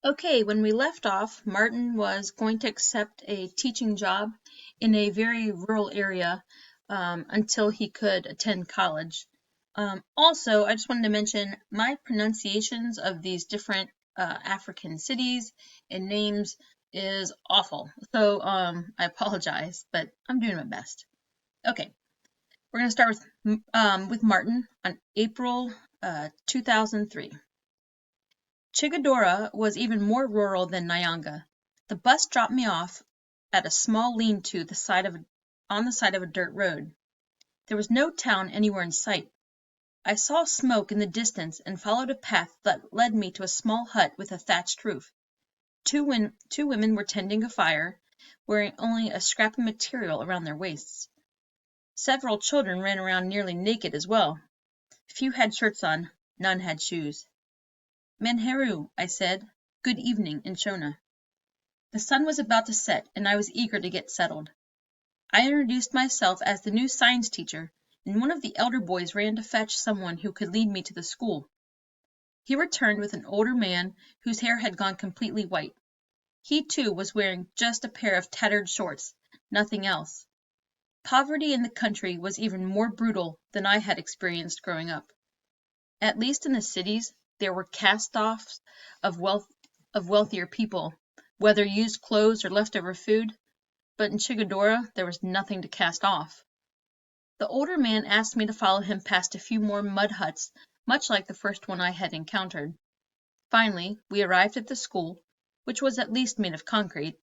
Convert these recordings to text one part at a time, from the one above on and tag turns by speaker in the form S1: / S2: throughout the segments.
S1: Okay, when we left off, Martin was going to accept a teaching job in a very rural area until he could attend college. Also, I just wanted to mention my pronunciations of these different African cities and names is awful. So I apologize, but I'm doing my best. Okay, we're going to start with Martin on April 2003. Chigadora was even more rural than Nyanga. The bus dropped me off at a small lean-to on the side of a dirt road. There was no town anywhere in sight. I saw smoke in the distance and followed a path that led me to a small hut with a thatched roof. Two women were tending a fire, wearing only a scrap of material around their waists. Several children ran around nearly naked as well. Few had shirts on, none had shoes. "Menheru," I said. "Good evening," in Shona. The sun was about to set, and I was eager to get settled. I introduced myself as the new science teacher, and one of the elder boys ran to fetch someone who could lead me to the school. He returned with an older man whose hair had gone completely white. He, too, was wearing just a pair of tattered shorts, nothing else. Poverty in the country was even more brutal than I had experienced growing up. At least in the cities, there were cast-offs of wealthier people, whether used clothes or leftover food, but in Chigadora there was nothing to cast off. The older man asked me to follow him past a few more mud huts, much like the first one I had encountered. Finally, we arrived at the school, which was at least made of concrete.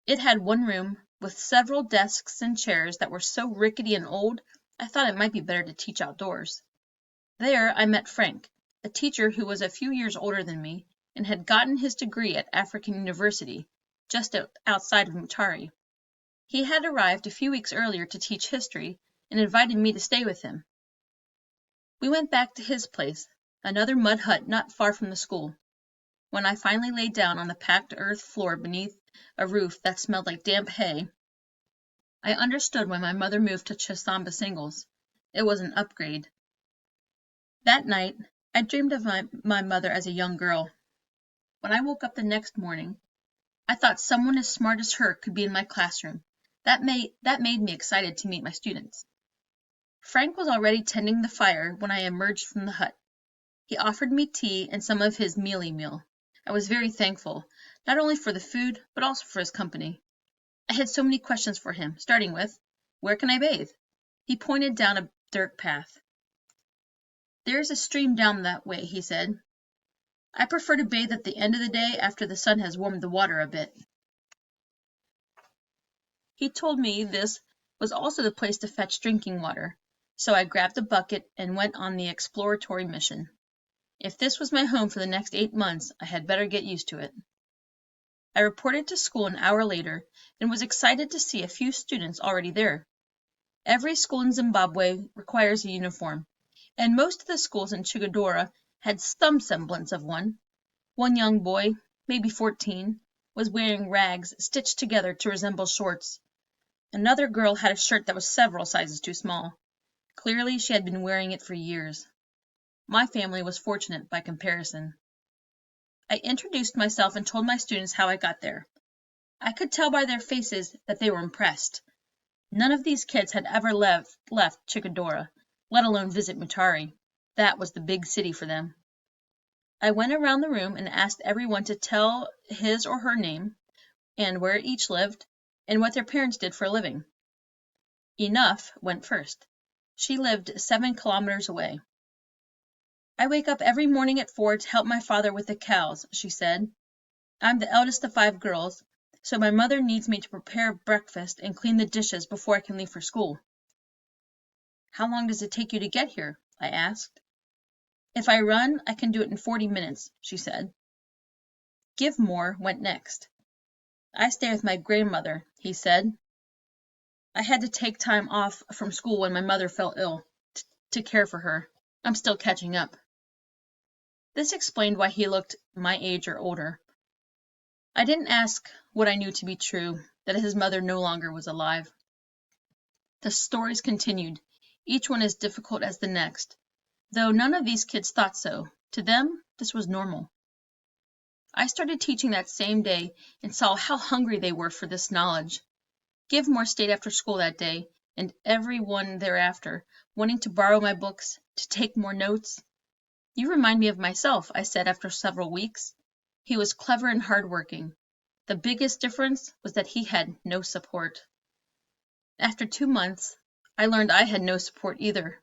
S1: It had one room, with several desks and chairs that were so rickety and old, I thought it might be better to teach outdoors. There I met Frank, a teacher who was a few years older than me, and had gotten his degree at African University, just outside of Mutare. He had arrived a few weeks earlier to teach history, and invited me to stay with him. We went back to his place, another mud hut not far from the school. When I finally lay down on the packed earth floor beneath a roof that smelled like damp hay, I understood why my mother moved to Chisamba Singles. It was an upgrade. That night, I dreamed of my mother as a young girl. When I woke up the next morning, I thought someone as smart as her could be in my classroom. That made me excited to meet my students. Frank was already tending the fire when I emerged from the hut. He offered me tea and some of his mealie meal. I was very thankful, not only for the food, but also for his company. I had so many questions for him, starting with, "Where can I bathe?" He pointed down a dirt path. "There's a stream down that way," he said. "I prefer to bathe at the end of the day after the sun has warmed the water a bit." He told me this was also the place to fetch drinking water, so I grabbed a bucket and went on the exploratory mission. If this was my home for the next 8 months, I had better get used to it. I reported to school an hour later and was excited to see a few students already there. Every school in Zimbabwe requires a uniform, and most of the schools in Chigadora had some semblance of one. One young boy, maybe 14, was wearing rags stitched together to resemble shorts. Another girl had a shirt that was several sizes too small. Clearly she had been wearing it for years. My family was fortunate by comparison. I introduced myself and told my students how I got there. I could tell by their faces that they were impressed. None of these kids had ever left Chigadora, let alone visit Mutare. That was the big city for them. I went around the room and asked everyone to tell his or her name, and where each lived, and what their parents did for a living. Enough went first. She lived 7 kilometers away. "I wake up every morning at 4 to help my father with the cows," she said. "I'm the eldest of 5 girls, so my mother needs me to prepare breakfast and clean the dishes before I can leave for school." "How long does it take you to get here?" I asked. "If I run, I can do it in 40 minutes," she said. Givemore went next. "I stay with my grandmother," he said. "I had to take time off from school when my mother fell ill, to care for her. I'm still catching up." This explained why he looked my age or older. I didn't ask what I knew to be true, that his mother no longer was alive. The stories continued, each one as difficult as the next, though none of these kids thought so. To them, this was normal. I started teaching that same day and saw how hungry they were for this knowledge. Givemore stayed after school that day, and every one thereafter, wanting to borrow my books, to take more notes. "You remind me of myself," I said after several weeks. He was clever and hardworking. The biggest difference was that he had no support. After 2 months, I learned I had no support either.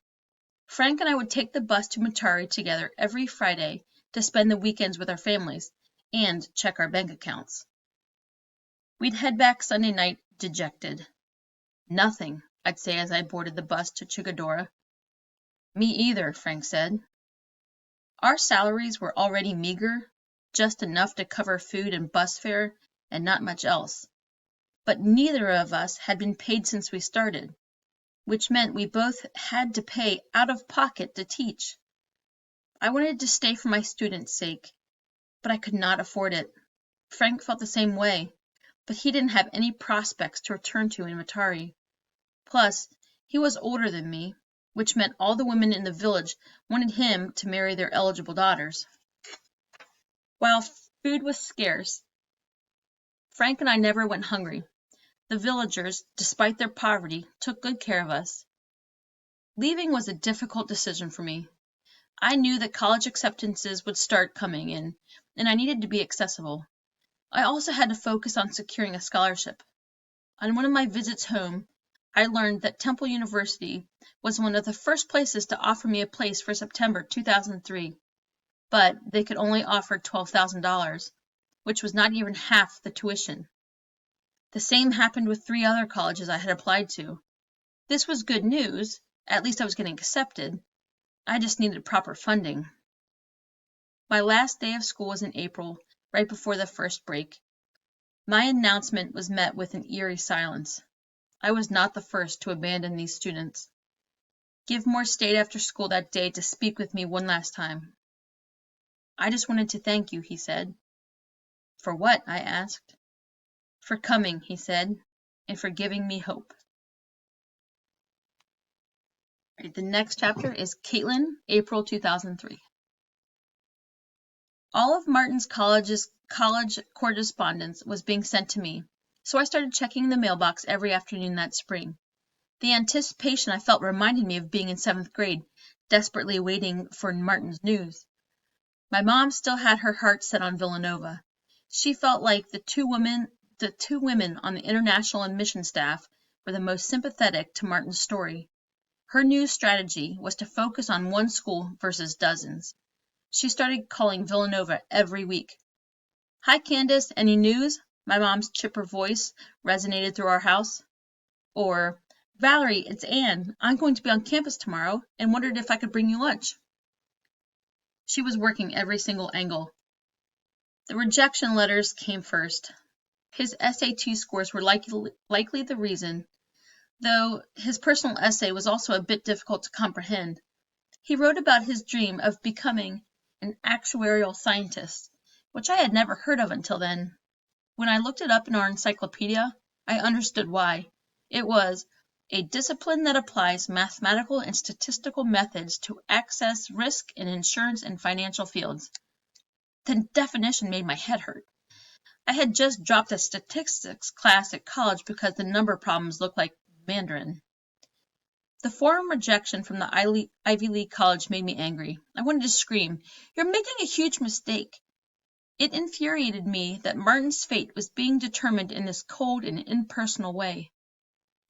S1: Frank and I would take the bus to Metairie together every Friday to spend the weekends with our families and check our bank accounts. We'd head back Sunday night dejected. "Nothing," I'd say as I boarded the bus to Chigadora. "Me either," Frank said. Our salaries were already meager, just enough to cover food and bus fare and not much else. But neither of us had been paid since we started, which meant we both had to pay out of pocket to teach. I wanted to stay for my students' sake, but I could not afford it. Frank felt the same way, but he didn't have any prospects to return to in Metairie. Plus, he was older than me, which meant all the women in the village wanted him to marry their eligible daughters. While food was scarce, Frank and I never went hungry. The villagers, despite their poverty, took good care of us. Leaving was a difficult decision for me. I knew that college acceptances would start coming in, and I needed to be accessible. I also had to focus on securing a scholarship. On one of my visits home, I learned that Temple University was one of the first places to offer me a place for September 2003, but they could only offer $12,000, which was not even half the tuition. The same happened with 3 other colleges I had applied to. This was good news, at least I was getting accepted. I just needed proper funding. My last day of school was in April, right before the first break. My announcement was met with an eerie silence. I was not the first to abandon these students. Givemore stayed after school that day to speak with me one last time. "I just wanted to thank you," he said. "For what?" I asked. "For coming," he said, "and for giving me hope." The next chapter is Caitlin, April 2003. All of Martin's college correspondence was being sent to me, so I started checking the mailbox every afternoon that spring. The anticipation I felt reminded me of being in 7th grade, desperately waiting for Martin's news. My mom still had her heart set on Villanova. She felt like the two women on the international and mission staff were the most sympathetic to Martin's story. Her new strategy was to focus on one school versus dozens. She started calling Villanova every week. "Hi, Candace, any news?" My mom's chipper voice resonated through our house. Or, "Valerie, it's Anne. I'm going to be on campus tomorrow and wondered if I could bring you lunch." She was working every single angle. The rejection letters came first. His SAT scores were likely the reason, though his personal essay was also a bit difficult to comprehend. He wrote about his dream of becoming an actuarial scientist, which I had never heard of until then. When I looked it up in our encyclopedia, I understood why. It was a discipline that applies mathematical and statistical methods to access risk in insurance and financial fields. The definition made my head hurt. I had just dropped a statistics class at college because the number problems looked like Mandarin. The form rejection from the Ivy League college made me angry. I wanted to scream, "You're making a huge mistake." It infuriated me that Martin's fate was being determined in this cold and impersonal way.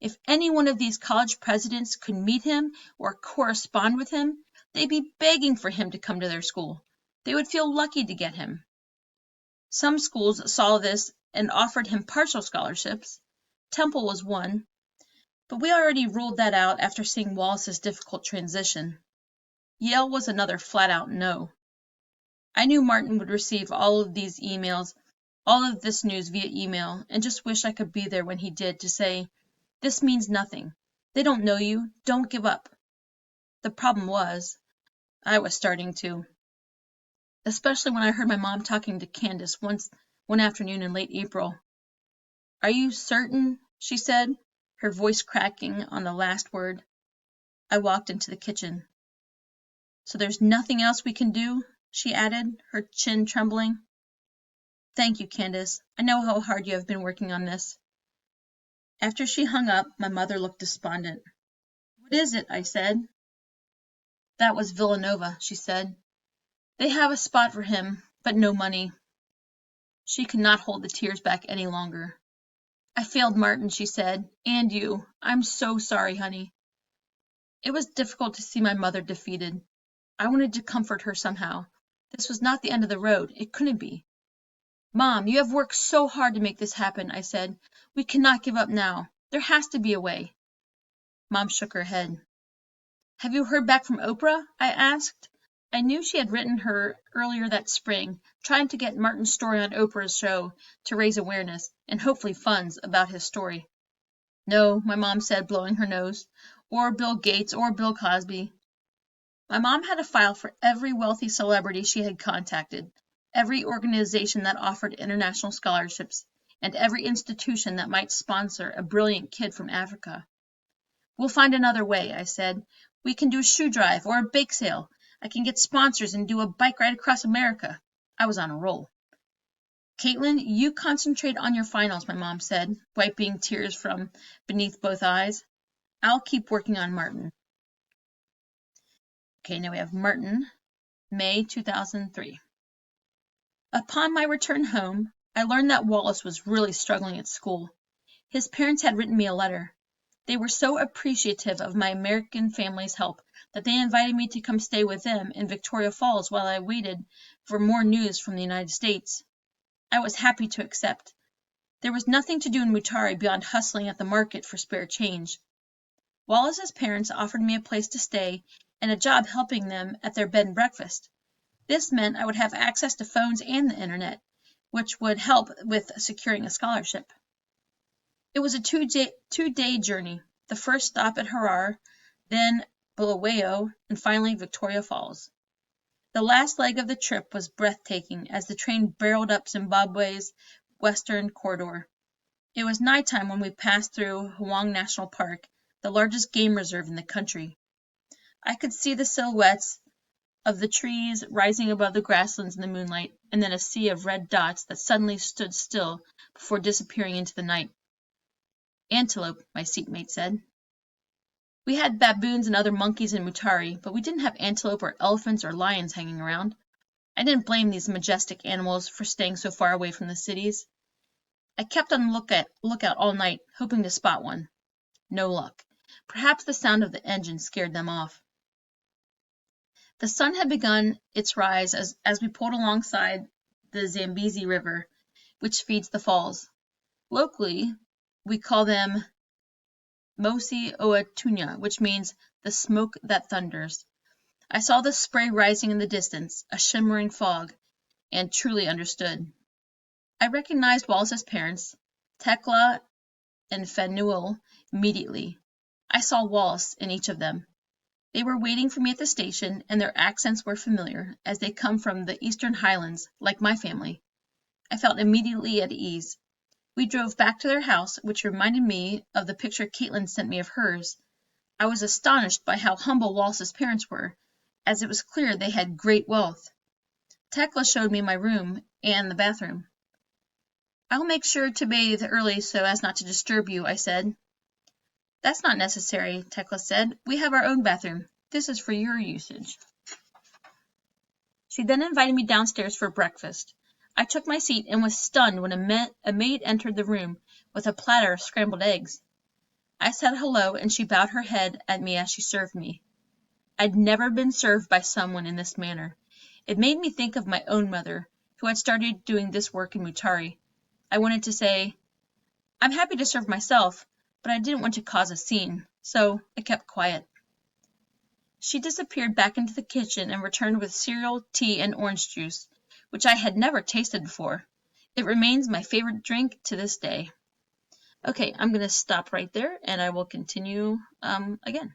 S1: If any one of these college presidents could meet him or correspond with him, they'd be begging for him to come to their school. They would feel lucky to get him. Some schools saw this and offered him partial scholarships. Temple was one, but we already ruled that out after seeing Wallace's difficult transition. Yale was another flat-out no. I knew Martin would receive all of this news via email, and just wish I could be there when he did to say, "This means nothing. They don't know you. Don't give up." The problem was, I was starting to. Especially when I heard my mom talking to Candace one afternoon in late April. "Are you certain?" she said, her voice cracking on the last word. I walked into the kitchen. "So there's nothing else we can do?" she added, her chin trembling. Thank you, Candace. I know how hard you have been working on this. After she hung up, my mother looked despondent. What is it? I said. That was Villanova, she said. They have a spot for him, but no money. She could not hold the tears back any longer. I failed Martin, she said, and you. I'm so sorry, honey. It was difficult to see my mother defeated. I wanted to comfort her somehow. This was not the end of the road. It couldn't be. Mom, you have worked so hard to make this happen, I said. We cannot give up now. There has to be a way. Mom shook her head. Have you heard back from Oprah? I asked. I knew she had written her earlier that spring, trying to get Martin's story on Oprah's show to raise awareness and hopefully funds about his story. No, my mom said, blowing her nose. Or Bill Gates or Bill Cosby. My mom had a file for every wealthy celebrity she had contacted, every organization that offered international scholarships, and every institution that might sponsor a brilliant kid from Africa. We'll find another way, I said. We can do a shoe drive or a bake sale. I can get sponsors and do a bike ride across America. I was on a roll. Caitlin, you concentrate on your finals, my mom said, wiping tears from beneath both eyes. I'll keep working on Martin. Okay, now we have Martin, May 2003. Upon my return home, I learned that Wallace was really struggling at school. His parents had written me a letter. They were so appreciative of my American family's help that they invited me to come stay with them in Victoria Falls while I waited for more news from the United States. I was happy to accept. There was nothing to do in Mutare beyond hustling at the market for spare change. Wallace's parents offered me a place to stay and a job helping them at their bed and breakfast. This meant I would have access to phones and the internet, which would help with securing a scholarship. It was a two-day journey, the first stop at Harar, then Bulawayo, and finally Victoria Falls. The last leg of the trip was breathtaking as the train barreled up Zimbabwe's western corridor. It was nighttime when we passed through Hwang National Park, the largest game reserve in the country. I could see the silhouettes of the trees rising above the grasslands in the moonlight, and then a sea of red dots that suddenly stood still before disappearing into the night. Antelope, my seatmate said. We had baboons and other monkeys in Mutare, but we didn't have antelope or elephants or lions hanging around. I didn't blame these majestic animals for staying so far away from the cities. I kept on the lookout all night, hoping to spot one. No luck. Perhaps the sound of the engine scared them off. The sun had begun its rise as we pulled alongside the Zambezi River, which feeds the falls. Locally, we call them Mosi Oatunya, which means the smoke that thunders. I saw the spray rising in the distance, a shimmering fog, and truly understood. I recognized Wallace's parents, Tekla and Phanuel, immediately. I saw Wallace in each of them. They were waiting for me at the station, and their accents were familiar, as they come from the Eastern Highlands, like my family. I felt immediately at ease. We drove back to their house, which reminded me of the picture Caitlin sent me of hers. I was astonished by how humble Wallace's parents were, as it was clear they had great wealth. Tekla showed me my room and the bathroom. I'll make sure to bathe early so as not to disturb you, I said. That's not necessary, Tekla said. We have our own bathroom. This is for your usage. She then invited me downstairs for breakfast. I took my seat and was stunned when a maid entered the room with a platter of scrambled eggs. I said hello, and she bowed her head at me as she served me. I'd never been served by someone in this manner. It made me think of my own mother, who had started doing this work in Mutare. I wanted to say, I'm happy to serve myself, but I didn't want to cause a scene, so I kept quiet. She disappeared back into the kitchen and returned with cereal, tea, and orange juice, which I had never tasted before. It remains my favorite drink to this day. Okay, I'm going to stop right there, and I will continue again.